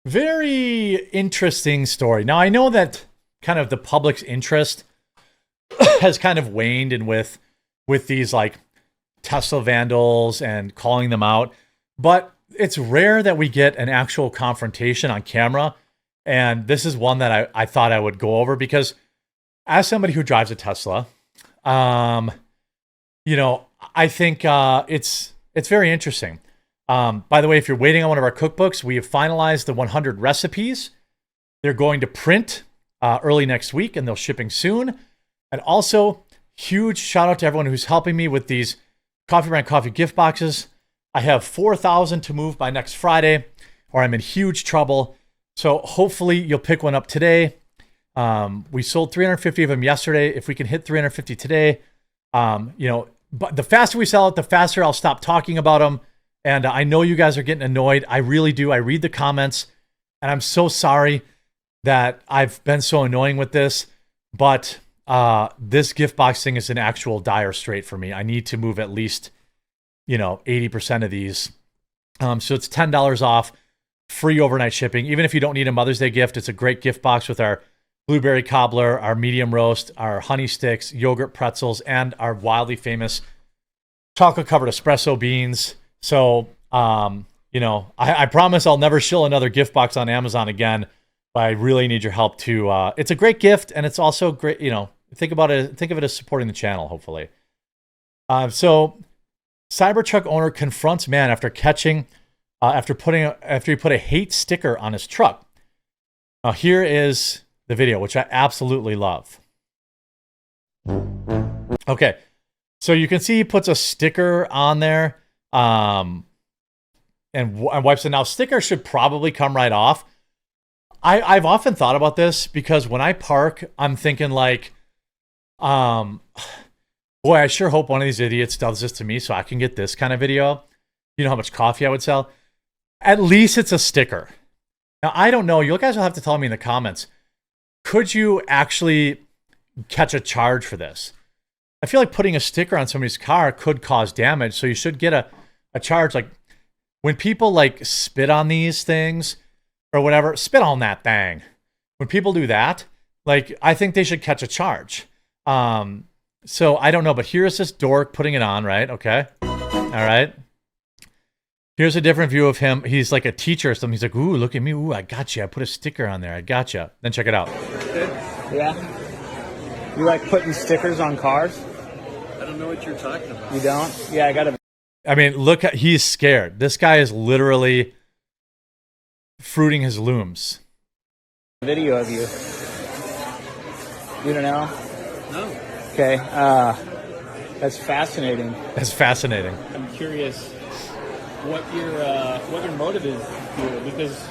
Very interesting story. Now, I know that kind of the public's interest has kind of waned and with these like Tesla vandals and calling them out, but it's rare that we get an actual confrontation on camera. And this is one that I thought I would go over because as somebody who drives a Tesla, I think it's very interesting. By the way, if you're waiting on one of our cookbooks, we have finalized the 100 recipes. They're going to print early next week, and they're shipping soon. And also, huge shout out to everyone who's helping me with these Coffee Brand Coffee gift boxes. I have 4,000 to move by next Friday, or I'm in huge trouble. So hopefully you'll pick one up today. We sold 350 of them yesterday. If we can hit 350 today, but the faster we sell it, the faster I'll stop talking about them. And I know you guys are getting annoyed. I really do. I read the comments, and I'm so sorry that I've been so annoying with this. But this gift box thing is an actual dire strait for me. I need to move at least, 80% of these. So it's $10 off, free overnight shipping. Even if you don't need a Mother's Day gift, it's a great gift box with our blueberry cobbler, our medium roast, our honey sticks, yogurt pretzels, and our wildly famous chocolate-covered espresso beans. So, I promise I'll never shill another gift box on Amazon again, but I really need your help to, it's a great gift, and it's also great, think of it as supporting the channel, hopefully. So Cybertruck owner confronts man after he put a hate sticker on his truck. Now here is the video, which I absolutely love. Okay. So you can see he puts a sticker on there, and wipes it. Now, sticker should probably come right off. I've often thought about this because when I park, I'm thinking like, boy, I sure hope one of these idiots does this to me so I can get this kind of video. You know how much coffee I would sell? At least it's a sticker. Now, I don't know. You guys will have to tell me in the comments. Could you actually catch a charge for this? I feel like putting a sticker on somebody's car could cause damage, so you should get a charge. Like when people like spit on these things or whatever, spit on that thing. When people do that, like I think they should catch a charge. So I don't know, but here's this dork putting it on, right? Okay. All right. Here's a different view of him. He's like a teacher or something. He's like, ooh, look at me. Ooh, I got you. I put a sticker on there. I got you. Then check it out. Yeah. You like putting stickers on cars? I don't know what you're talking about. You don't? Yeah, I gotta. I mean, look, he's scared. This guy is literally fruiting his looms. Video of you. You don't know? No. Okay. That's fascinating. That's fascinating. I'm curious what your motive is here, because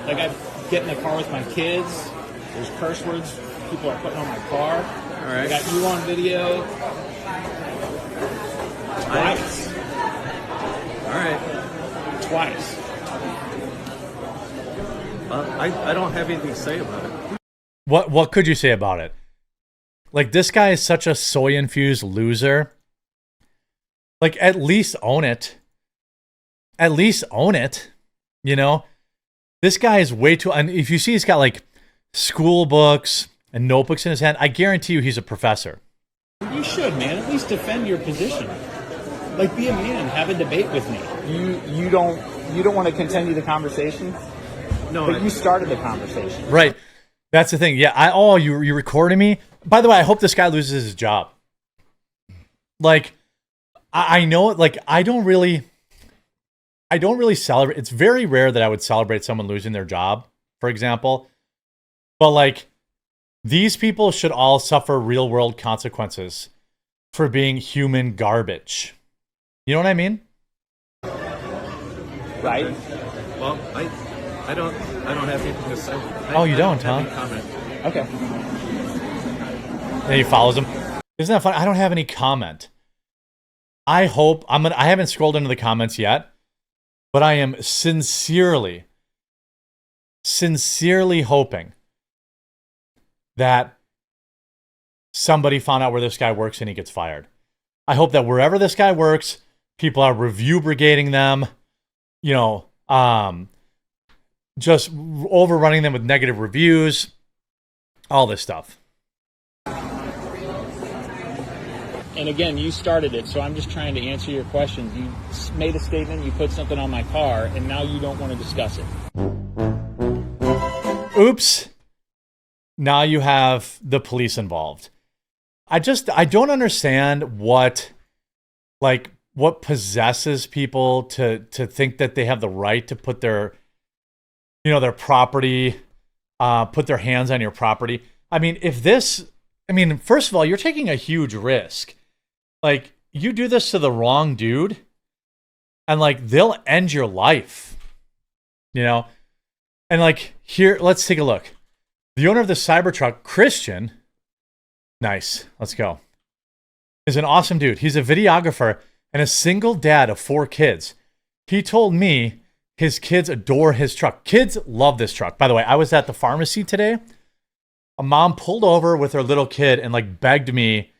like I get in the car with my kids. There's curse words people are putting on my car. All right. I got you on video. Twice. All right. Twice. I don't have anything to say about it. What could you say about it? Like, this guy is such a soy-infused loser. Like, at least own it. At least own it. You know? This guy is way too... And if you see he's got, like, school books and notebooks in his hand, I guarantee you he's a professor. You should, man. At least defend your position. Like, be a man. Have a debate with me. You don't want to continue the conversation? No, But you started the conversation. Right. That's the thing. Yeah. You recording me? By the way, I hope this guy loses his job. Like, I know, like, I don't really celebrate. It's very rare that I would celebrate someone losing their job, for example. But, like, these people should all suffer real world consequences for being human garbage. You know what I mean? Right? well, I don't have anything to say. Oh, you don't, have huh? any comment. Okay. And he follows him. Isn't that funny? I don't have any comment. I hope I haven't scrolled into the comments yet, but I am sincerely hoping that somebody found out where this guy works and he gets fired. I hope that wherever this guy works, people are review brigading them, just overrunning them with negative reviews, all this stuff. And again, you started it, so I'm just trying to answer your questions. You made a statement, you put something on my car, and now you don't want to discuss it. Oops. Now you have the police involved. I don't understand what possesses people to think that they have the right to put their, their property, put their hands on your property. I mean, first of all, you're taking a huge risk. Like, you do this to the wrong dude, and like, they'll end your life, And like, here, let's take a look. The owner of the Cybertruck, Christian, nice, let's go, is an awesome dude. He's a videographer and a single dad of 4 kids. He told me his kids adore his truck. Kids love this truck. By the way, I was at the pharmacy today. A mom pulled over with her little kid and like begged me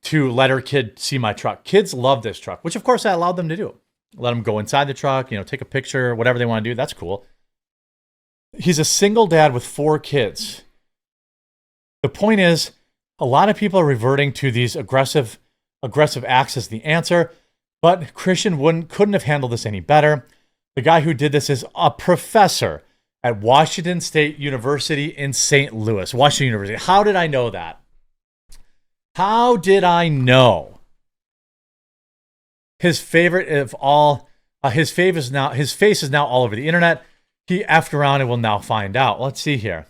to let her kid see my truck. Kids love this truck, which of course I allowed them to do. Let them go inside the truck, take a picture, whatever they want to do. That's cool. He's a single dad with 4 kids. The point is, a lot of people are reverting to these aggressive acts as the answer, but Christian couldn't have handled this any better. The guy who did this is a professor at Washington State University in St. Louis. Washington University. How did I know that? How did I know? His favorite of all, his face is now all over the internet. He effed around and will now find out. Let's see here.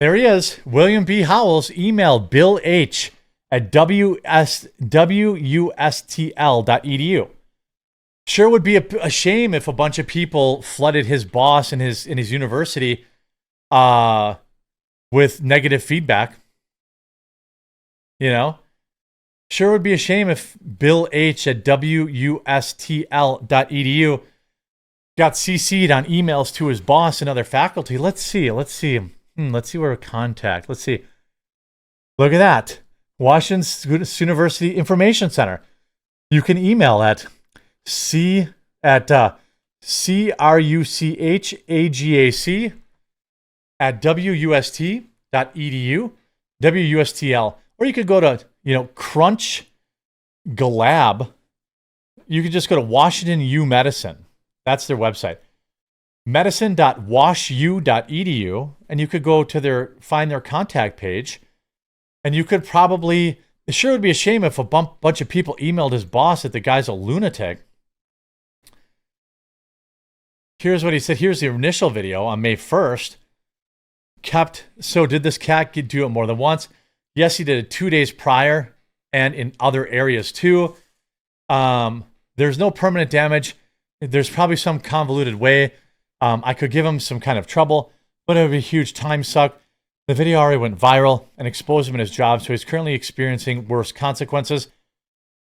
There he is. William B. Howells emailed Bill H. at wustl.edu. Sure would be a shame if a bunch of people flooded his boss in his university with negative feedback. Sure would be a shame if Bill H. at wustl.edu got CC'd on emails to his boss and other faculty. Let's see where contact. Let's see. Look at that. Washington University Information Center. You can email at CRUCHAGAC at wust.edu, WUSTL, or you could go to, Crunch Galab. You could just go to Washington U Medicine. That's their website. medicine.washu.edu, and you could go to find their contact page, and you could probably, it sure would be a shame if a bunch of people emailed his boss that the guy's a lunatic. Here's what he said. Here's the initial video on May 1st. So did this cat do it more than once? Yes, he did it 2 days prior and in other areas too. There's no permanent damage. There's probably some convoluted way. I could give him some kind of trouble, but it would be a huge time suck. The video already went viral and exposed him in his job, so he's currently experiencing worse consequences.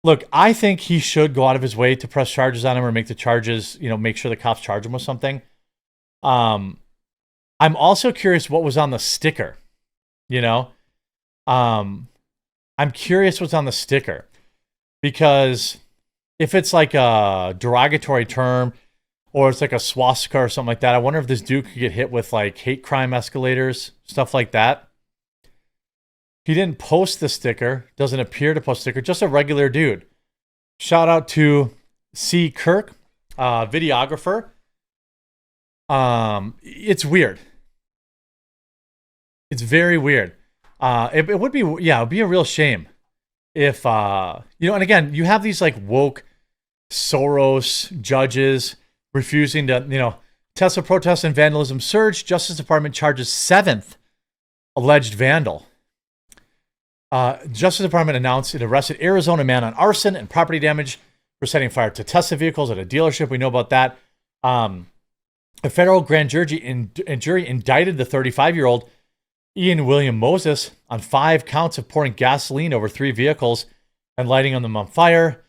Look, I think he should go out of his way to press charges on him or make the charges, make sure the cops charge him with something. I'm also curious what was on the sticker, I'm curious what's on the sticker, because if it's like a derogatory term or it's like a swastika or something like that, I wonder if this dude could get hit with like hate crime escalators, stuff like that. He didn't post the sticker, doesn't appear to post a sticker, just a regular dude. Shout out to C. Kirk, videographer. It's weird. It's very weird. It would be, it would be a real shame if, and again, you have these like woke Soros judges refusing to, Tesla protests and vandalism surge. Justice Department charges 7th alleged vandal. Justice Department announced it arrested Arizona man on arson and property damage for setting fire to Tesla vehicles at a dealership. We know about that. A federal grand jury indicted the 35-year-old Ian William Moses on 5 counts of pouring gasoline over 3 vehicles and lighting them on fire.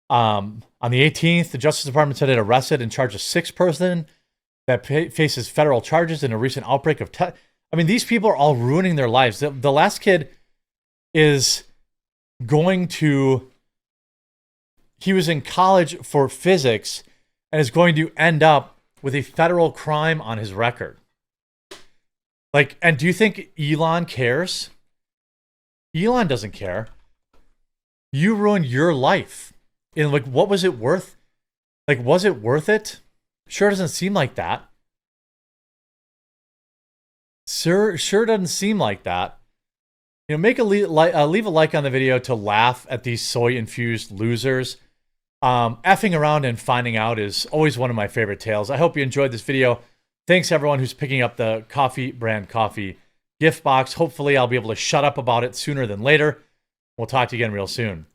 On the 18th, the Justice Department said it arrested and charged a 6th person that faces federal charges in a recent outbreak of these people are all ruining their lives. The last kid is he was in college for physics and is going to end up with a federal crime on his record. Like, and do you think Elon cares? Elon doesn't care. You ruined your life. And like, what was it worth? Like, was it worth it? Sure doesn't seem like that. Sure doesn't seem like that. You know, leave a like on the video to laugh at these soy-infused losers. Effing around and finding out is always one of my favorite tales. I hope you enjoyed this video. Thanks everyone who's picking up the Coffee Brand Coffee gift box. Hopefully I'll be able to shut up about it sooner than later. We'll talk to you again real soon.